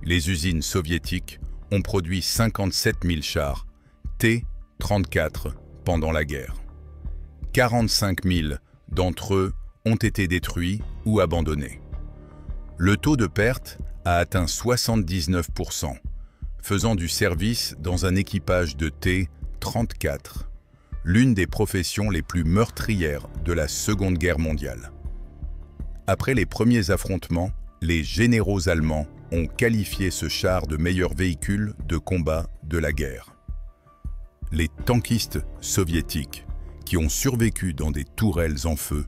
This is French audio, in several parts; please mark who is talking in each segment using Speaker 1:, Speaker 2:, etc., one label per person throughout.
Speaker 1: Les usines soviétiques ont produit 57 000 chars T-34 pendant la guerre. 45 000 d'entre eux ont été détruits ou abandonnés. Le taux de perte a atteint 79%, faisant du service dans un équipage de T-34 l'une des professions les plus meurtrières de la Seconde Guerre mondiale. Après les premiers affrontements, les généraux allemands ont qualifié ce char de meilleur véhicule de combat de la guerre. Les tankistes soviétiques, qui ont survécu dans des tourelles en feu,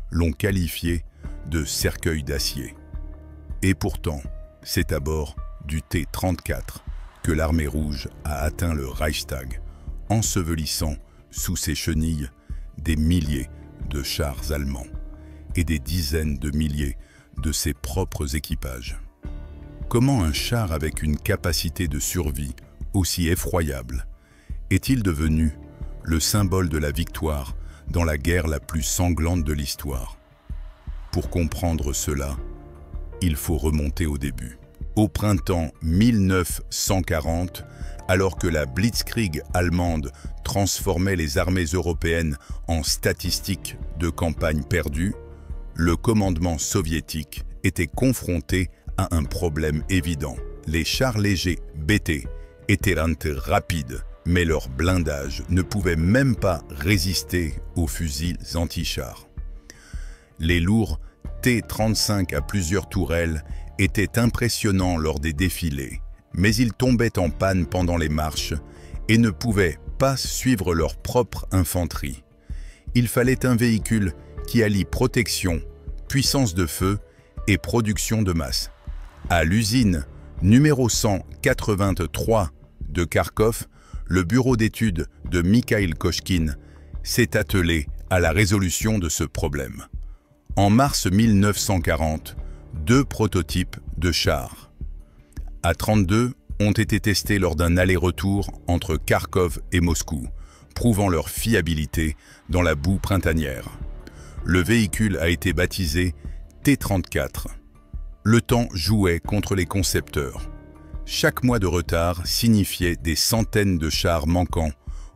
Speaker 1: l'ont qualifié de cercueil d'acier. Et pourtant, c'est à bord du T-34 que l'armée rouge a atteint le Reichstag, ensevelissant sous ses chenilles des milliers de chars allemands et des dizaines de milliers de ses propres équipages. Comment un char avec une capacité de survie aussi effroyable est-il devenu le symbole de la victoire dans la guerre la plus sanglante de l'histoire? Pour comprendre cela, il faut remonter au début. Au printemps 1940, alors que la Blitzkrieg allemande transformait les armées européennes en statistiques de campagne perdues, le commandement soviétique était confronté à un problème évident. Les chars légers BT étaient rapides, mais leur blindage ne pouvait même pas résister aux fusils anti-chars. Les lourds T-35 à plusieurs tourelles étaient impressionnants lors des défilés, mais ils tombaient en panne pendant les marches et ne pouvaient pas suivre leur propre infanterie. Il fallait un véhicule qui allie protection, puissance de feu et production de masse. À l'usine numéro 183 de Kharkov, le bureau d'études de Mikhail Kochkine s'est attelé à la résolution de ce problème. En mars 1940, 2 prototypes de chars A-32 ont été testés lors d'un aller-retour entre Kharkov et Moscou, prouvant leur fiabilité dans la boue printanière. Le véhicule a été baptisé T-34. Le temps jouait contre les concepteurs. Chaque mois de retard signifiait des centaines de chars manquants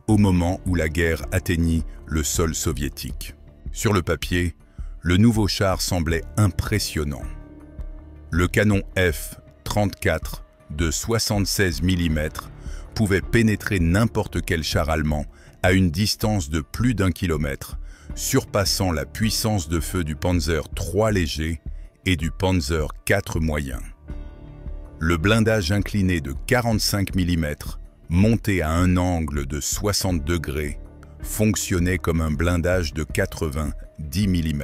Speaker 1: au moment où la guerre atteignit le sol soviétique. Sur le papier, le nouveau char semblait impressionnant. Le canon F-34 de 76 mm pouvait pénétrer n'importe quel char allemand à une distance de plus d'1 kilomètre, surpassant la puissance de feu du Panzer III léger et du Panzer IV moyen. Le blindage incliné de 45 mm, monté à un angle de 60 degrés, fonctionnait comme un blindage de 90 mm,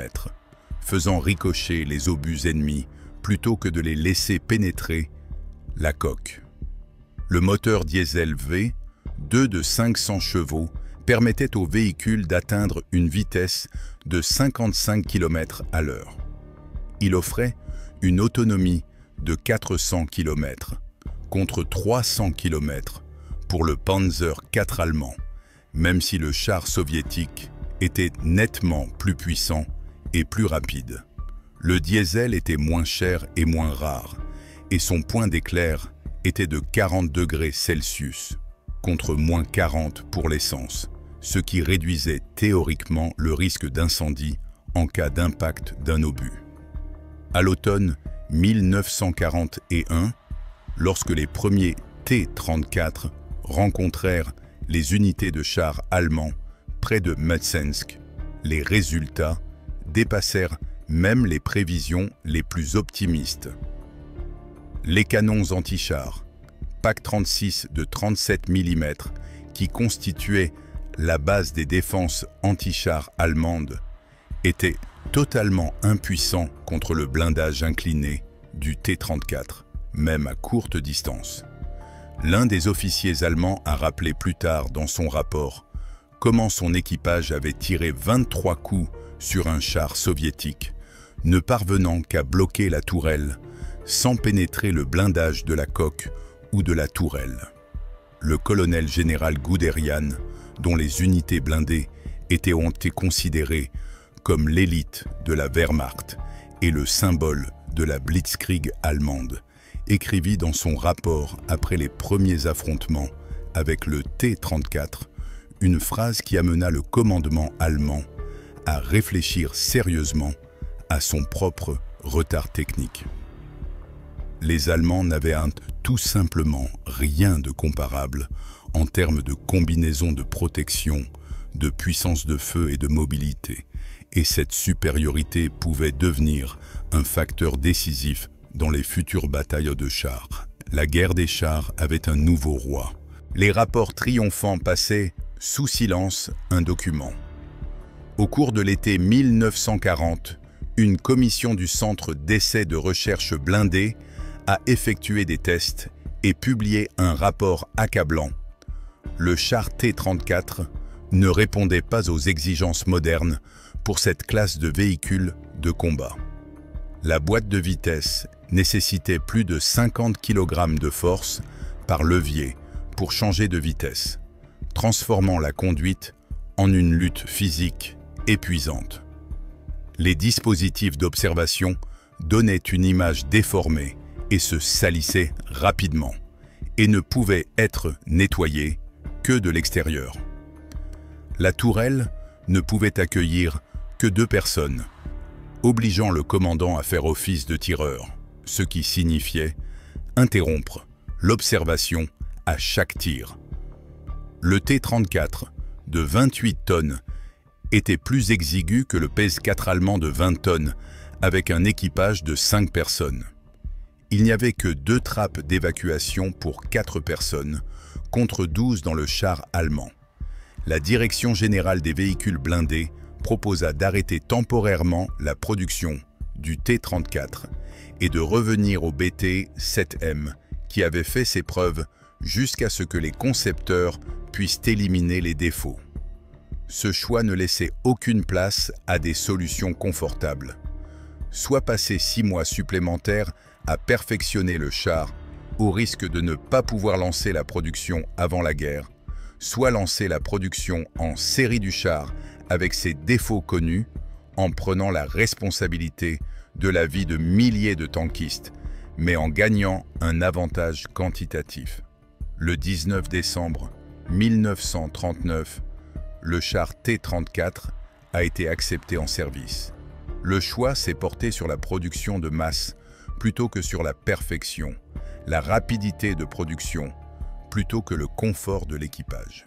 Speaker 1: faisant ricocher les obus ennemis plutôt que de les laisser pénétrer la coque. Le moteur diesel V, 2 de 500 chevaux, permettait au véhicule d'atteindre une vitesse de 55 km à l'heure. Il offrait une autonomie de 400 km contre 300 km pour le Panzer IV allemand, même si le char soviétique était nettement plus puissant et plus rapide. Le diesel était moins cher et moins rare, et son point d'éclair était de 40 degrés Celsius, contre moins 40 pour l'essence, ce qui réduisait théoriquement le risque d'incendie en cas d'impact d'un obus. À l'automne 1941, lorsque les premiers T-34 rencontrèrent les unités de chars allemands près de Mtsensk, les résultats dépassèrent même les prévisions les plus optimistes. Les canons anti-chars, PAK-36 de 37 mm, qui constituaient la base des défenses anti-chars allemandes, étaient totalement impuissants contre le blindage incliné du T-34, même à courte distance. L'un des officiers allemands a rappelé plus tard dans son rapport comment son équipage avait tiré 23 coups sur un char soviétique, ne parvenant qu'à bloquer la tourelle sans pénétrer le blindage de la coque ou de la tourelle. Le colonel général Guderian, dont les unités blindées ont été considérées comme l'élite de la Wehrmacht et le symbole de la Blitzkrieg allemande, écrivit dans son rapport après les premiers affrontements avec le T-34 une phrase qui amena le commandement allemand à réfléchir sérieusement à son propre retard technique. Les Allemands n'avaient tout simplement rien de comparable en termes de combinaison de protection, de puissance de feu et de mobilité, et cette supériorité pouvait devenir un facteur décisif dans les futures batailles de chars. La guerre des chars avait un nouveau roi. Les rapports triomphants passaient sous silence un document. Au cours de l'été 1940, une commission du Centre d'essais de recherche blindé a effectué des tests et publié un rapport accablant. Le char T-34 ne répondait pas aux exigences modernes pour cette classe de véhicules de combat. La boîte de vitesse nécessitait plus de 50 kg de force par levier pour changer de vitesse, transformant la conduite en une lutte physique épuisante. Les dispositifs d'observation donnaient une image déformée et se salissaient rapidement, et ne pouvaient être nettoyés que de l'extérieur. La tourelle ne pouvait accueillir que 2 personnes, obligeant le commandant à faire office de tireur, ce qui signifiait interrompre l'observation à chaque tir. Le T-34 de 28 tonnes était plus exigu que le PS-4 allemand de 20 tonnes, avec un équipage de 5 personnes. Il n'y avait que 2 trappes d'évacuation pour 4 personnes, contre 12 dans le char allemand. La Direction générale des véhicules blindés proposa d'arrêter temporairement la production du T-34 et de revenir au BT-7M, qui avait fait ses preuves jusqu'à ce que les concepteurs puissent éliminer les défauts. Ce choix ne laissait aucune place à des solutions confortables. Soit passer 6 mois supplémentaires à perfectionner le char, au risque de ne pas pouvoir lancer la production avant la guerre, soit lancer la production en série du char avec ses défauts connus, en prenant la responsabilité de la vie de milliers de tankistes, mais en gagnant un avantage quantitatif. Le 19 décembre 1939, le char T-34 a été accepté en service. Le choix s'est porté sur la production de masse plutôt que sur la perfection, la rapidité de production plutôt que le confort de l'équipage.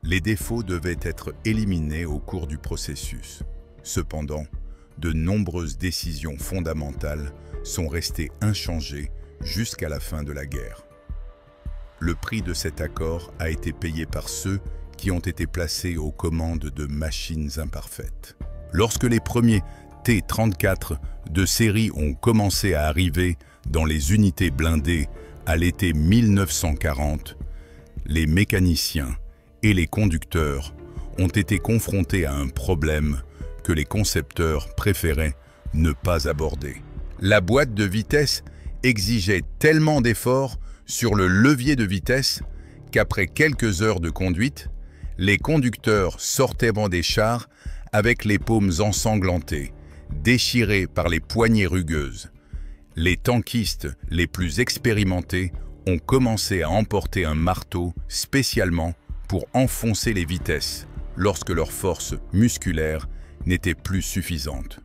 Speaker 1: Les défauts devaient être éliminés au cours du processus. Cependant, de nombreuses décisions fondamentales sont restées inchangées jusqu'à la fin de la guerre. Le prix de cet accord a été payé par ceux qui ont été placés aux commandes de machines imparfaites. Lorsque les premiers T-34 de série ont commencé à arriver dans les unités blindées à l'été 1940, les mécaniciens et les conducteurs ont été confrontés à un problème que les concepteurs préféraient ne pas aborder. La boîte de vitesse exigeait tellement d'efforts sur le levier de vitesse qu'après quelques heures de conduite, les conducteurs sortaient des chars avec les paumes ensanglantées, déchirées par les poignées rugueuses. Les tankistes les plus expérimentés ont commencé à emporter un marteau spécialement pour enfoncer les vitesses lorsque leur force musculaire n'était plus suffisante.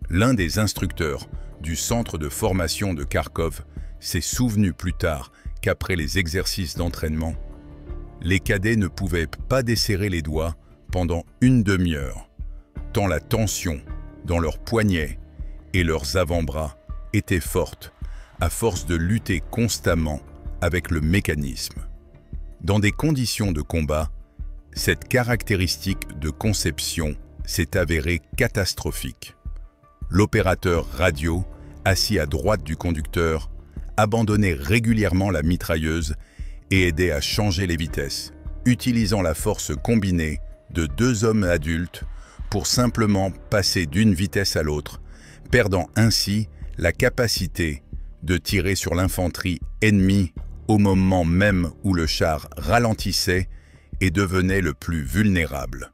Speaker 1: L'un des instructeurs du centre de formation de Kharkov s'est souvenu plus tard qu'après les exercices d'entraînement, les cadets ne pouvaient pas desserrer les doigts pendant une demi-heure, tant la tension dans leurs poignets et leurs avant-bras était forte à force de lutter constamment avec le mécanisme. Dans des conditions de combat, cette caractéristique de conception s'est avérée catastrophique. L'opérateur radio, assis à droite du conducteur, abandonnait régulièrement la mitrailleuse et aidait à changer les vitesses, utilisant la force combinée de 2 hommes adultes pour simplement passer d'une vitesse à l'autre, perdant ainsi la capacité de tirer sur l'infanterie ennemie au moment même où le char ralentissait et devenait le plus vulnérable.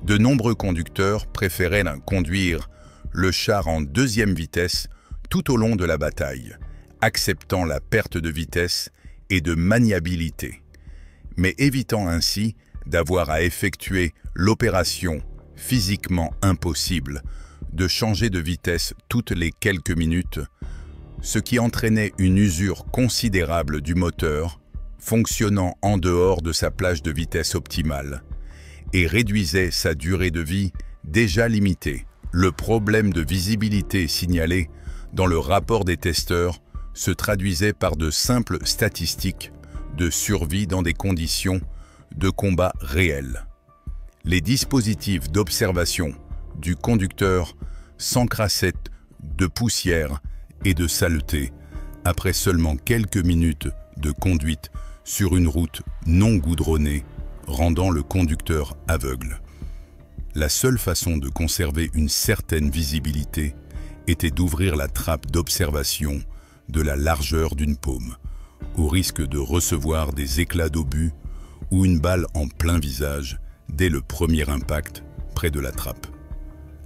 Speaker 1: De nombreux conducteurs préféraient conduire le char en 2e vitesse tout au long de la bataille, acceptant la perte de vitesse et de maniabilité, mais évitant ainsi d'avoir à effectuer l'opération physiquement impossible de changer de vitesse toutes les quelques minutes, ce qui entraînait une usure considérable du moteur fonctionnant en dehors de sa plage de vitesse optimale et réduisait sa durée de vie déjà limitée. Le problème de visibilité signalé dans le rapport des testeurs se traduisait par de simples statistiques de survie dans des conditions de combat réelles. Les dispositifs d'observation du conducteur s'encrassaient de poussière et de saleté après seulement quelques minutes de conduite sur une route non goudronnée, rendant le conducteur aveugle. La seule façon de conserver une certaine visibilité était d'ouvrir la trappe d'observation de la largeur d'une paume, au risque de recevoir des éclats d'obus ou une balle en plein visage dès le premier impact près de la trappe.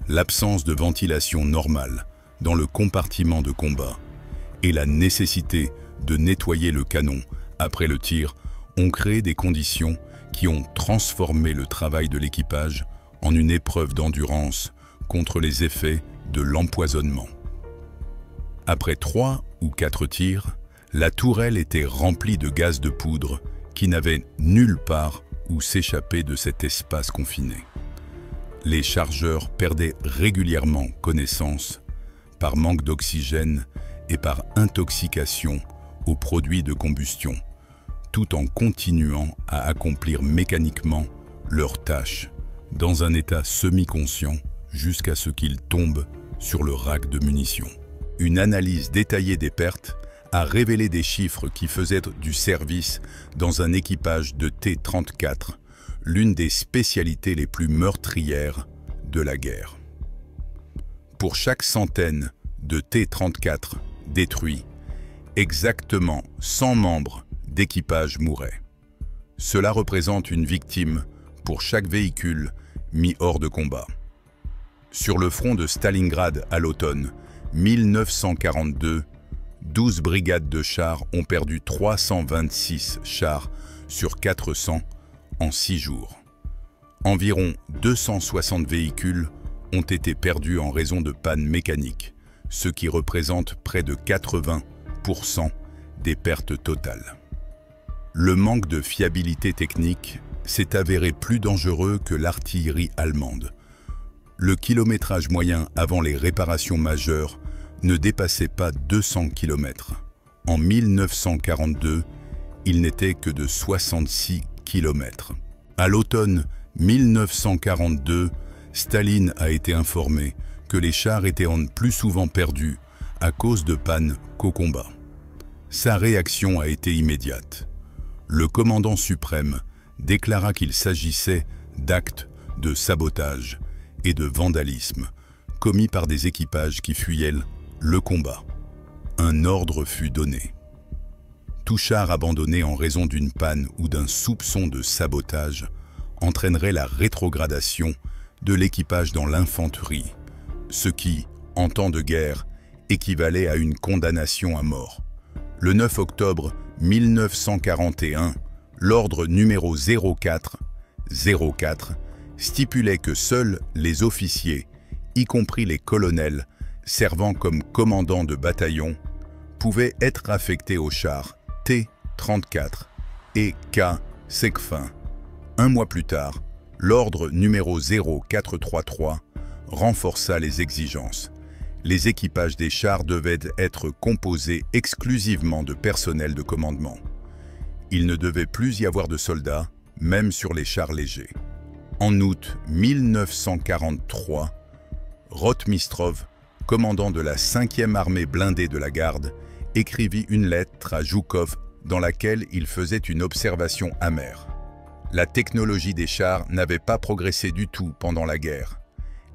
Speaker 1: L'absence de ventilation normale dans le compartiment de combat et la nécessité de nettoyer le canon après le tir ont créé des conditions qui ont transformé le travail de l'équipage en une épreuve d'endurance contre les effets de l'empoisonnement. Après 3 ou 4 tirs, la tourelle était remplie de gaz de poudre qui n'avait nulle part où s'échapper de cet espace confiné. Les chargeurs perdaient régulièrement connaissance par manque d'oxygène et par intoxication aux produits de combustion, tout en continuant à accomplir mécaniquement leurs tâches dans un état semi-conscient jusqu'à ce qu'ils tombent sur le rack de munitions. Une analyse détaillée des pertes a révélé des chiffres qui faisaient du service dans un équipage de T-34 l'une des spécialités les plus meurtrières de la guerre. Pour chaque centaine de T-34 détruits, exactement 100 membres d'équipage mouraient. Cela représente une victime pour chaque véhicule mis hors de combat. Sur le front de Stalingrad à l'automne 1942, 12 brigades de chars ont perdu 326 chars sur 400 en 6 jours. Environ 260 véhicules ont été perdus en raison de pannes mécaniques, ce qui représente près de 80% des pertes totales. Le manque de fiabilité technique s'est avéré plus dangereux que l'artillerie allemande. Le kilométrage moyen avant les réparations majeures ne dépassait pas 200 km. En 1942, il n'était que de 66 km. À l'automne 1942, Staline a été informé que les chars étaient plus souvent perdus à cause de pannes qu'au combat. Sa réaction a été immédiate. Le commandant suprême déclara qu'il s'agissait d'actes de sabotage et de vandalisme commis par des équipages qui fuyaient le combat. Un ordre fut donné. Tout char abandonné en raison d'une panne ou d'un soupçon de sabotage entraînerait la rétrogradation de l'équipage dans l'infanterie, ce qui, en temps de guerre, équivalait à une condamnation à mort. Le 9 octobre 1941, l'ordre numéro 0404 stipulait que seuls les officiers, y compris les colonels servant comme commandants de bataillon, pouvaient être affectés aux chars T-34 et K-Sekfin. Un mois plus tard, l'ordre numéro 0433 renforça les exigences. Les équipages des chars devaient être composés exclusivement de personnel de commandement. Il ne devait plus y avoir de soldats, même sur les chars légers. En août 1943, Rotmistrov, commandant de la 5e armée blindée de la garde, écrivit une lettre à Zhukov dans laquelle il faisait une observation amère. La technologie des chars n'avait pas progressé du tout pendant la guerre.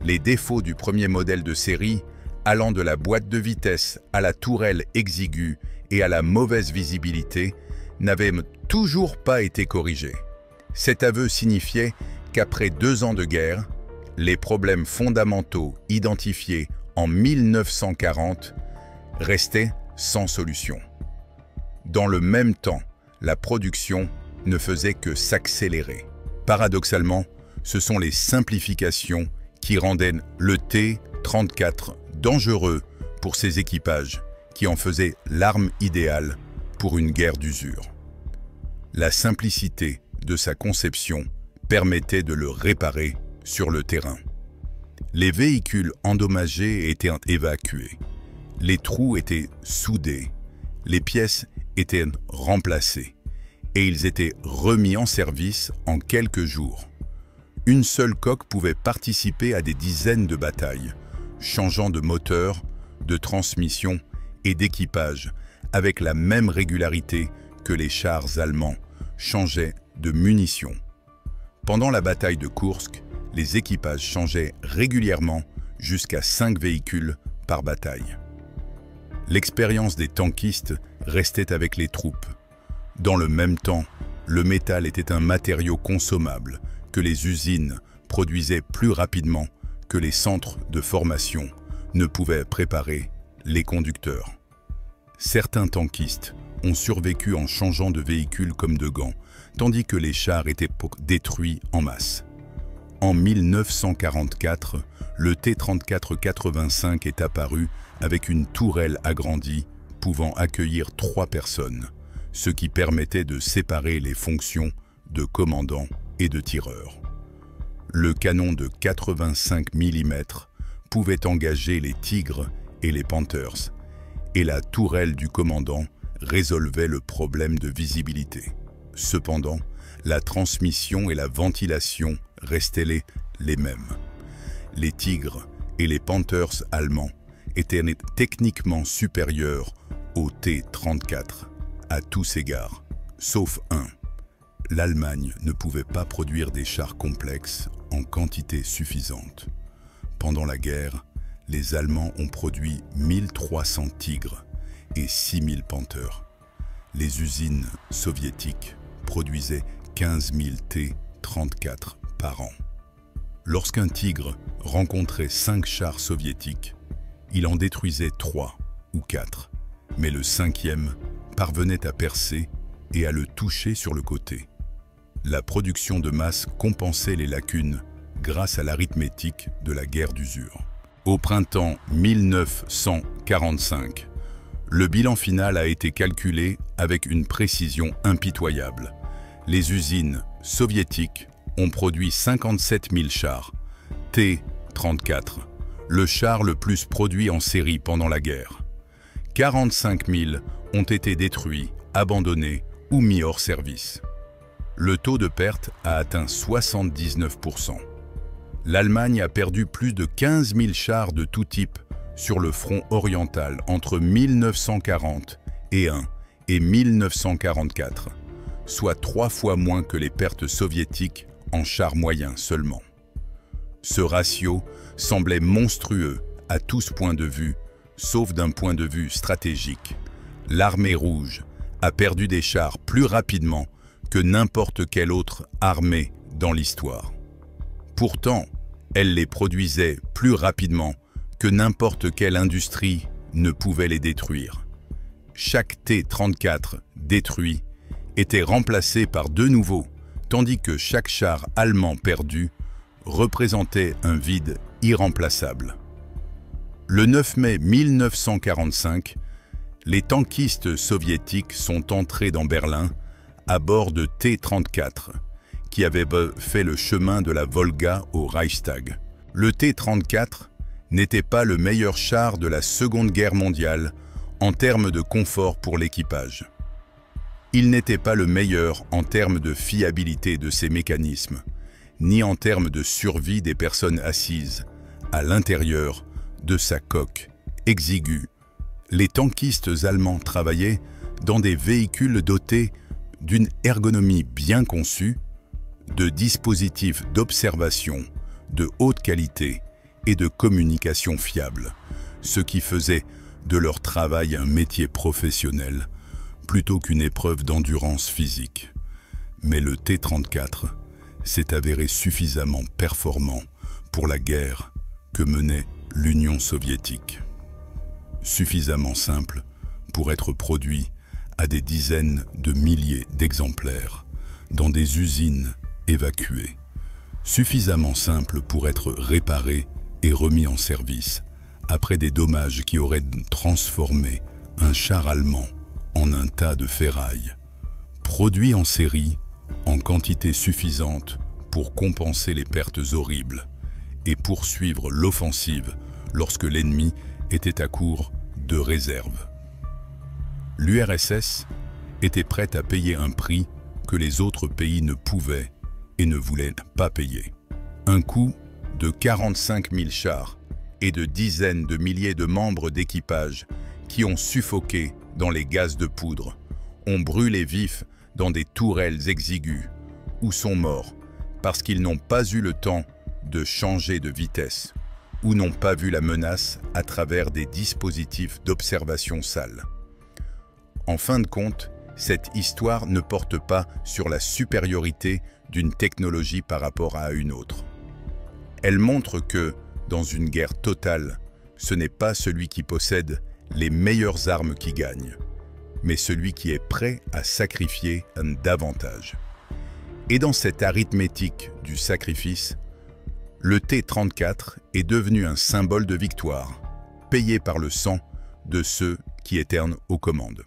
Speaker 1: Les défauts du premier modèle de série, allant de la boîte de vitesse à la tourelle exiguë et à la mauvaise visibilité, n'avaient toujours pas été corrigés. Cet aveu signifiait qu'après 2 ans de guerre, les problèmes fondamentaux identifiés en 1940 restaient sans solution. Dans le même temps, la production ne faisait que s'accélérer. Paradoxalement, ce sont les simplifications qui rendaient le T-34 dangereux pour ses équipages, qui en faisaient l'arme idéale pour une guerre d'usure. La simplicité de sa conception permettait de le réparer sur le terrain. Les véhicules endommagés étaient évacués, les trous étaient soudés, les pièces étaient remplacées et ils étaient remis en service en quelques jours. Une seule coque pouvait participer à des dizaines de batailles, changeant de moteur, de transmission et d'équipage avec la même régularité que les chars allemands changeaient de munitions. Pendant la bataille de Koursk, les équipages changeaient régulièrement jusqu'à 5 véhicules par bataille. L'expérience des tankistes restait avec les troupes. Dans le même temps, le métal était un matériau consommable que les usines produisaient plus rapidement que les centres de formation ne pouvaient préparer les conducteurs. Certains tankistes ont survécu en changeant de véhicule comme de gants, tandis que les chars étaient détruits en masse. En 1944, le T-34-85 est apparu avec une tourelle agrandie pouvant accueillir 3 personnes, ce qui permettait de séparer les fonctions de commandant et de tireur. Le canon de 85 mm pouvait engager les Tigres et les Panthers, et la tourelle du commandant résolvait le problème de visibilité. Cependant, la transmission et la ventilation restaient les mêmes. Les Tigres et les Panthers allemands étaient techniquement supérieurs au T-34 à tous égards, sauf un. L'Allemagne ne pouvait pas produire des chars complexes en quantité suffisante. Pendant la guerre, les Allemands ont produit 1300 Tigres et 6000 Panthers. Les usines soviétiques produisaient 15 000 T-34 par an. Lorsqu'un Tigre rencontrait 5 chars soviétiques, il en détruisait 3 ou 4, mais le 5e parvenait à percer et à le toucher sur le côté. La production de masse compensait les lacunes grâce à l'arithmétique de la guerre d'usure. Au printemps 1945, le bilan final a été calculé avec une précision impitoyable. Les usines soviétiques ont produit 57 000 chars, T-34, le char le plus produit en série pendant la guerre. 45 000 ont été détruits, abandonnés ou mis hors service. Le taux de perte a atteint 79%. L'Allemagne a perdu plus de 15 000 chars de tout type sur le front oriental entre 1941 et 1944, soit 3 fois moins que les pertes soviétiques en chars moyens seulement. Ce ratio semblait monstrueux à tous points de vue, sauf d'un point de vue stratégique. L'armée rouge a perdu des chars plus rapidement que n'importe quelle autre armée dans l'histoire. Pourtant, elle les produisait plus rapidement que n'importe quelle industrie ne pouvait les détruire. Chaque T-34 détruit était remplacé par 2 nouveaux, tandis que chaque char allemand perdu représentait un vide irremplaçable. Le 9 mai 1945, les tankistes soviétiques sont entrés dans Berlin à bord de T-34, qui avaient fait le chemin de la Volga au Reichstag. Le T-34 n'était pas le meilleur char de la Seconde Guerre mondiale en termes de confort pour l'équipage. Il n'était pas le meilleur en termes de fiabilité de ses mécanismes, ni en termes de survie des personnes assises à l'intérieur de sa coque exiguë. Les tankistes allemands travaillaient dans des véhicules dotés d'une ergonomie bien conçue, de dispositifs d'observation de haute qualité et de communication fiable, ce qui faisait de leur travail un métier professionnel plutôt qu'une épreuve d'endurance physique. Mais le T-34 s'est avéré suffisamment performant pour la guerre que menait l'Union soviétique. suffisamment simple pour être produit à des dizaines de milliers d'exemplaires dans des usines évacuées, suffisamment simple pour être réparé et remis en service après des dommages qui auraient transformé un char allemand en un tas de ferraille, produit en série en quantité suffisante pour compenser les pertes horribles et poursuivre l'offensive lorsque l'ennemi était à court de réserves. L'URSS était prête à payer un prix que les autres pays ne pouvaient et ne voulaient pas payer. Un coût de 45 000 chars et de dizaines de milliers de membres d'équipage qui ont suffoqué dans les gaz de poudre, ont brûlé vifs dans des tourelles exiguës ou sont morts parce qu'ils n'ont pas eu le temps de changer de vitesse ou n'ont pas vu la menace à travers des dispositifs d'observation sale. En fin de compte, cette histoire ne porte pas sur la supériorité d'une technologie par rapport à une autre. Elle montre que, dans une guerre totale, ce n'est pas celui qui possède les meilleures armes qui gagne, mais celui qui est prêt à sacrifier davantage. Et dans cette arithmétique du sacrifice, le T-34 est devenu un symbole de victoire, payé par le sang de ceux qui étaient aux commandes.